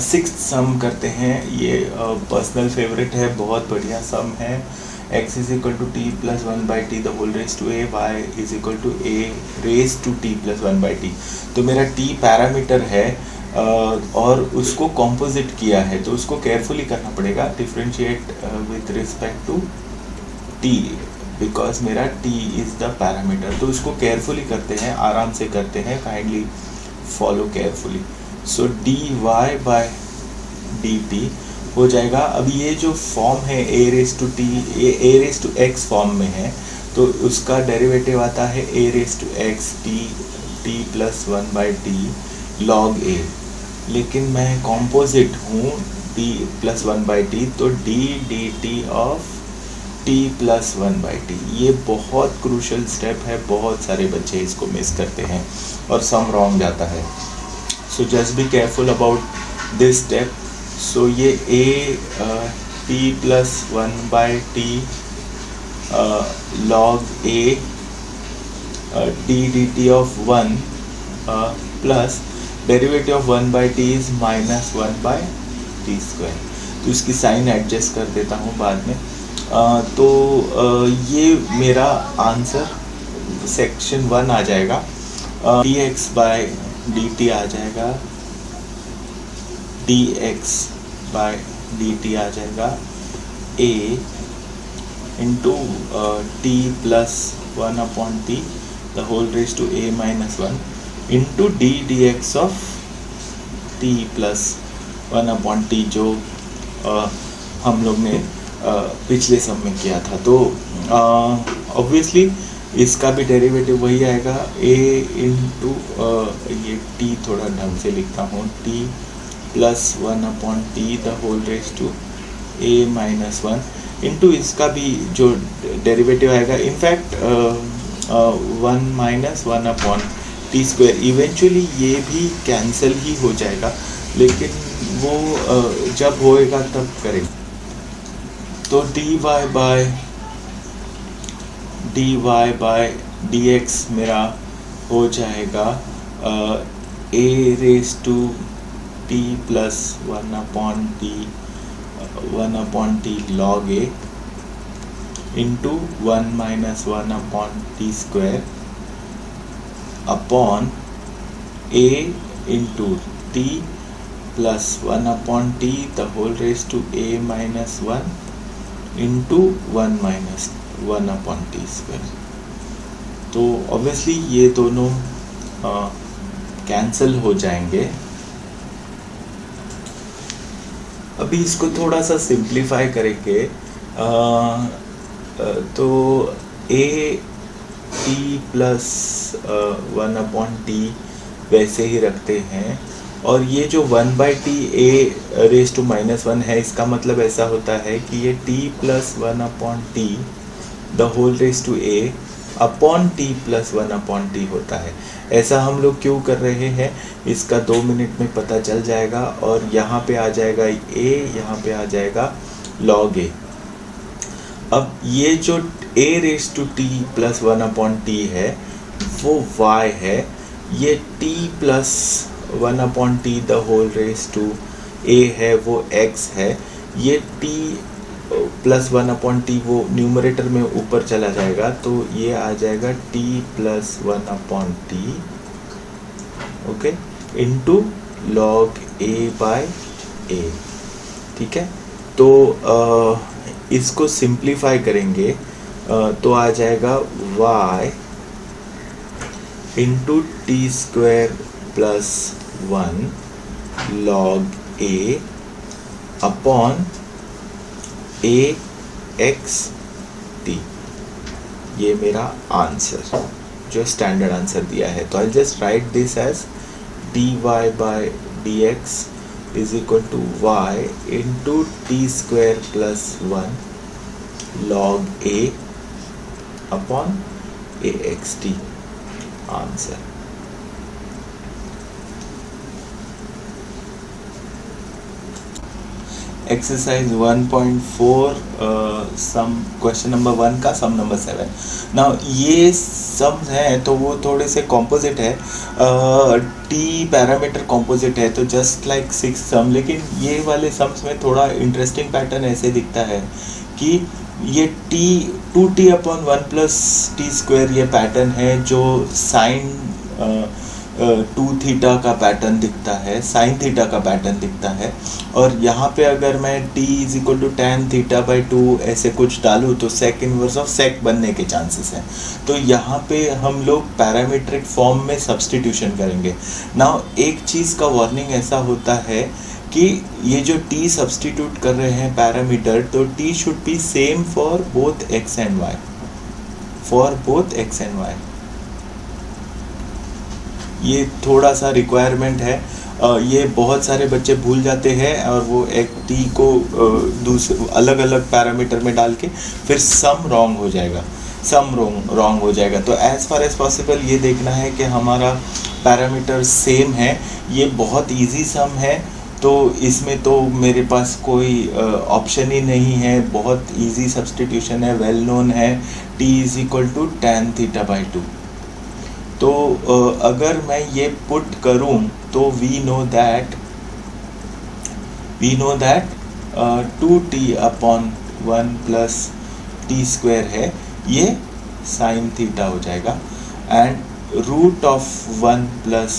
Sixth सम करते हैं। ये पर्सनल फेवरेट है, बहुत बढ़िया सम है। x is equal to t plus one by t the whole raise to a, y is equal to a raise to t plus one by t. तो मेरा t parameter है और उसको composite किया है, तो उसको केयरफुली करना पड़ेगा। Differentiate with respect to t, because मेरा t इज़ द पैरामीटर। तो उसको केयरफुली करते हैं, आराम से करते हैं, kindly follow carefully. So dy by dt हो जाएगा। अब ये जो फॉर्म है a raise to t, a raise to x form में है, तो उसका डेरिवेटिव आता है a raise to x t plus one by t log a। लेकिन मैं कॉम्पोजिट हूँ t plus one by t, तो d dt of t plus one by T. ये बहुत क्रूशल स्टेप है, बहुत सारे बच्चे इसको मिस करते हैं और सम रॉन्ग जाता है। So just be careful about this step. So ये a t plus one by t log a d dt of one plus derivative of one by t is minus one by t square. तो इसकी sign adjust कर देता हूँ बाद में। ये मेरा आंसर सेक्शन वन आ जाएगा। dx बाय dt आ जाएगा, dx बाय dt आ जाएगा a into t plus one upon t the whole raise to a minus one into d d x of t plus one upon t, जो हम लोग ने पिछले सम में किया था। तो ऑब्वियसली इसका भी डेरिवेटिव वही आएगा, a इंटू ये t थोड़ा ढंग से लिखता हूँ, t plus one upon t the whole raise to a minus one into इसका भी जो डेरिवेटिव आएगा, in fact one minus one upon t square. Eventually ये भी कैंसिल ही हो जाएगा, लेकिन वो जब होएगा तब करेंगे। तो dy बाय dx मेरा हो जाएगा a raise to t plus one upon t log a into one minus one upon t square upon a into t plus one upon t the whole raise to a minus one into one minus one upon t square. तो obviously ये दोनों cancel हो जाएंगे। अभी इसको थोड़ा सा simplify करेंगे। तो a t plus one upon t वैसे ही रखते हैं, और ये जो one by t a raise to minus one है, इसका मतलब ऐसा होता है कि ये t plus one upon t the whole raise to a upon t plus one upon t होता है। ऐसा हम लोग क्यों कर रहे हैं, इसका 2 मिनट में पता चल जाएगा। और यहाँ पे आ जाएगा a, यहाँ पे आ जाएगा log a। अब ये जो a raise to t plus one upon t है वो y है, ये t plus one upon t the whole raise to a है वो x है, ये t plus one upon t वो न्यूमरेटर में ऊपर चला जाएगा, तो ये आ जाएगा t plus one upon t, okay, into log a by a। ठीक है, तो इसको सिंप्लीफाई करेंगे तो आ जाएगा y into t square plus one log a upon a x t। ये मेरा आंसर जो स्टैंडर्ड आंसर दिया है। तो I just write this as dy by dx is equal to y into t square plus one log a upon a x t answer. Exercise 1.4 sum question number 1 का sum number 7। Now ये sums हैं तो वो थोड़े से composite है, T parameter composite है, तो जस्ट लाइक 6 सम। लेकिन ये वाले सम्स में थोड़ा इंटरेस्टिंग पैटर्न ऐसे दिखता है कि ये T 2t upon 1 plus t square ये पैटर्न है जो साइन 2 थीटा का पैटर्न दिखता है, साइन थीटा का पैटर्न दिखता है। और यहाँ पे अगर मैं t is equal to tan theta by 2 ऐसे कुछ डालूँ तो सेक इनवर्स ऑफ सेक बनने के चांसेस हैं। तो यहाँ पे हम लोग पैरामीट्रिक फॉर्म में सब्सटीट्यूशन करेंगे। नाउ एक चीज़ का वार्निंग ऐसा होता है कि ये जो t सब्सटीट्यूट कर रहे हैं पैरामीटर, तो t should be same for both x and y, for both x and y। ये थोड़ा सा रिक्वायरमेंट है, ये बहुत सारे बच्चे भूल जाते हैं और वो एक टी को दूसरे अलग अलग पैरामीटर में डाल के फिर सम रॉन्ग हो जाएगा, सम रॉन्ग हो जाएगा। तो एज़ फार एज़ पॉसिबल ये देखना है कि हमारा पैरामीटर सेम है। ये बहुत इजी सम है, तो इसमें तो मेरे पास कोई ऑप्शन ही नहीं है, बहुत इजी सब्सटीट्यूशन है, वेल नोन है, t is equal to tan theta by 2। तो अगर मैं ये पुट करूं तो we know that 2t upon 1 plus t square है, ये साइन थीटा हो जाएगा, and root of 1 plus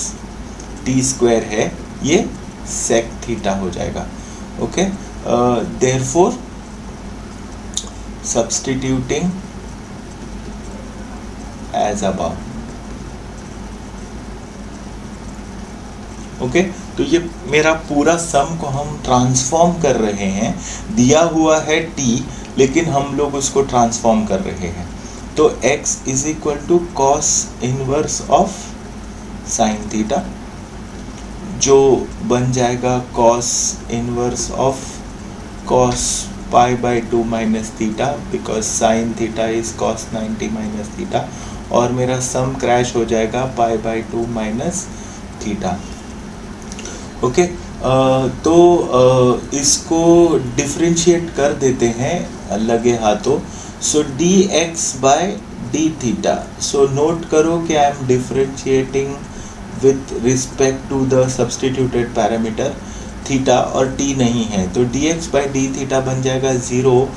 t square है, ये सेक थीटा हो जाएगा। Okay, therefore substituting as above. Okay, तो ये मेरा पूरा सम को हम ट्रांसफॉर्म कर रहे हैं। दिया हुआ है t, लेकिन हम लोग उसको ट्रांसफॉर्म कर रहे हैं। तो x is equal to cos inverse of sine theta, जो बन जाएगा cos inverse of cos pi by 2 minus theta, because sine theta is cos 90 minus theta, और मेरा सम क्रैश हो जाएगा pi by 2 minus theta. Okay, तो इसको डिफ्रेंशिएट कर देते हैं लगे हाथों। So dx by d theta, so note करो कि I am differentiating with respect to the substituted parameter theta, और t नहीं है, तो dx बाय डी थीटा बन जाएगा 0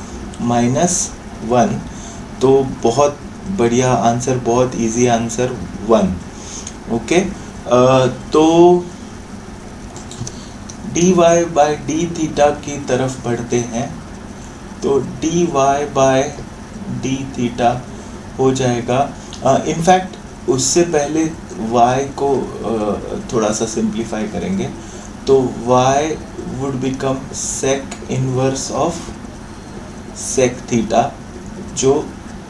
माइनस 1। तो बहुत बढ़िया आंसर, बहुत इजी आंसर 1। ओके, तो dy बाय डी थीटा की तरफ बढ़ते हैं, तो dy बाय डी थीटा हो जाएगा। इनफैक्ट उससे पहले y को थोड़ा सा सिंप्लीफाई करेंगे, तो y would become sec inverse of sec theta, जो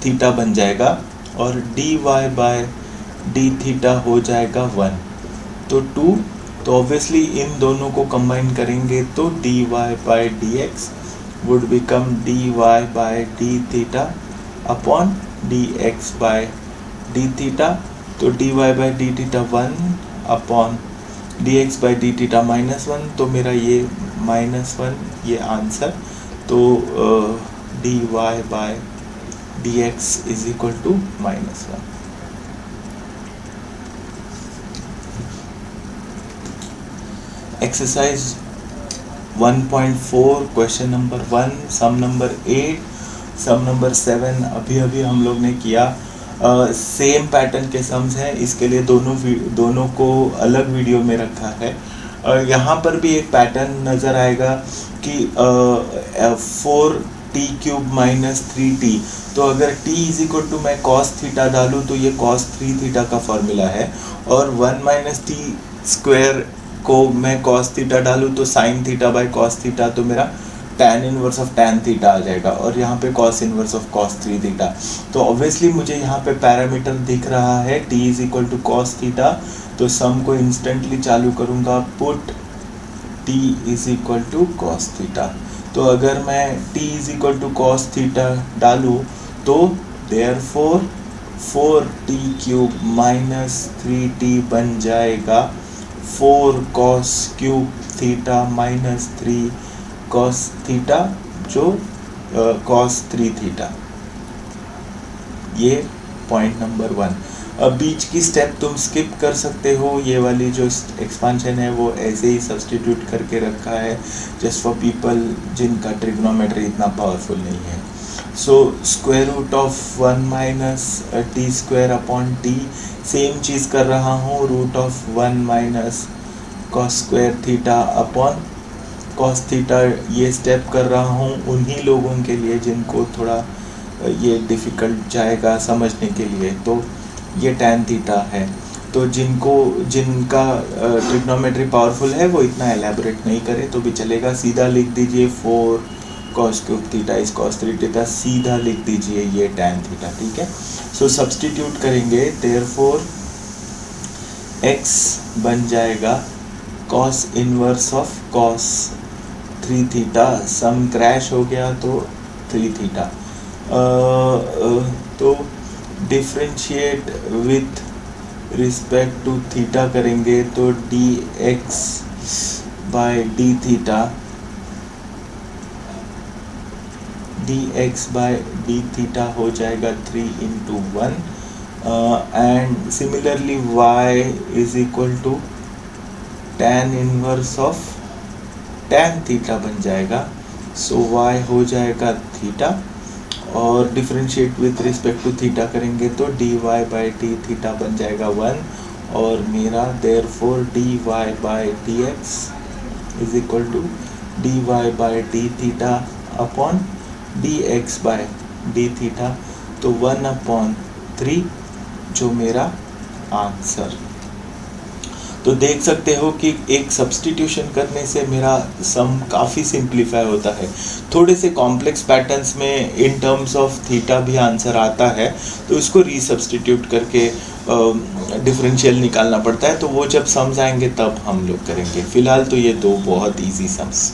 थीटा बन जाएगा, और dy बाय डी थीटा हो जाएगा 1, तो 2। तो ऑब्वियसली इन दोनों को कंबाइन करेंगे तो dy by dx would become dy by d theta upon dx by d theta. तो dy by d theta 1 upon dx by d theta -1, तो मेरा ये -1 ये आंसर। तो dy by dx is equal to -1। Exercise 1.4 question number 1 sum number 8 sum number 7 अभी हम लोग ने किया। सेम पैटर्न के सम्स हैं, इसके लिए दोनों को अलग वीडियो में रखा है। यहाँ पर भी एक पैटर्न नज़र आएगा कि 4t क्यूब माइनस 3t, तो अगर t इज इक्वल टू मैं cos थीटा डालूँ तो ये cos 3 थीटा का फॉर्मूला है, और 1 माइनस टी स्क्वायर को मैं cos थीटा डालूँ तो sin theta by cos theta, तो मेरा tan inverse of tan theta आ जाएगा, और यहाँ पे cos inverse of cos 3 theta. तो ऑब्वियसली मुझे यहाँ पे पैरामीटर दिख रहा है t is equal to cos theta, तो सम को इंस्टेंटली चालू करूँगा, put t is equal to cos theta. तो अगर मैं t is equal to cos theta डालूँ तो therefore 4t cube minus 3t बन जाएगा 4 cos cube theta minus 3 cos theta जो कॉस 3 थीटा। ये पॉइंट नंबर 1। अब बीच की स्टेप तुम स्किप कर सकते हो, ये वाली जो एक्सपांशन है वो ऐसे ही सब्सटीट्यूट करके रखा है जस्ट फॉर पीपल जिनका ट्रिग्नोमेट्री इतना पावरफुल नहीं है। So square root of 1 minus t square upon t, same चीज़ कर रहा हूँ, root of 1 minus cos square theta upon cos theta. ये स्टेप कर रहा हूँ उन्हीं लोगों के लिए जिनको थोड़ा ये डिफ़िकल्ट जाएगा समझने के लिए। तो ये tan थीटा है, तो जिनका ट्रिग्नोमेट्री पावरफुल है वो इतना एलैबोरेट नहीं करे तो भी चलेगा। सीधा लिख दीजिए 4 cos cube theta is cos 3 theta, सीधा लिख दीजिए ये tan थीटा, ठीक है। सो सब्सटीट्यूट करेंगे, देयरफॉर x बन जाएगा cos inverse of cos 3 theta, सम क्रैश हो गया तो 3 थीटा। तो differentiate with respect to theta करेंगे तो dx by d theta, dx by d theta हो जाएगा 3 into 1 and similarly y is equal to tan inverse of tan theta बन जाएगा। सो y हो जाएगा थीटा और differentiate with respect to theta करेंगे तो dy बाई डी थीटा बन जाएगा 1 और मेरा therefore dy by dx is equal to dy by d theta upon dx by d theta, तो 1/3 जो मेरा आंसर। तो देख सकते हो कि एक सब्स्टिट्यूशन करने से मेरा सम काफ़ी सिंप्लीफाई होता है। थोड़े से कॉम्प्लेक्स पैटर्न्स में इन टर्म्स ऑफ थीटा भी आंसर आता है तो इसको रीसब्स्टिट्यूट करके डिफरेंशियल निकालना पड़ता है, तो वो जब सम्स आएंगे तब हम लोग करेंगे। फ़िलहाल तो ये दो बहुत इजी सम्स।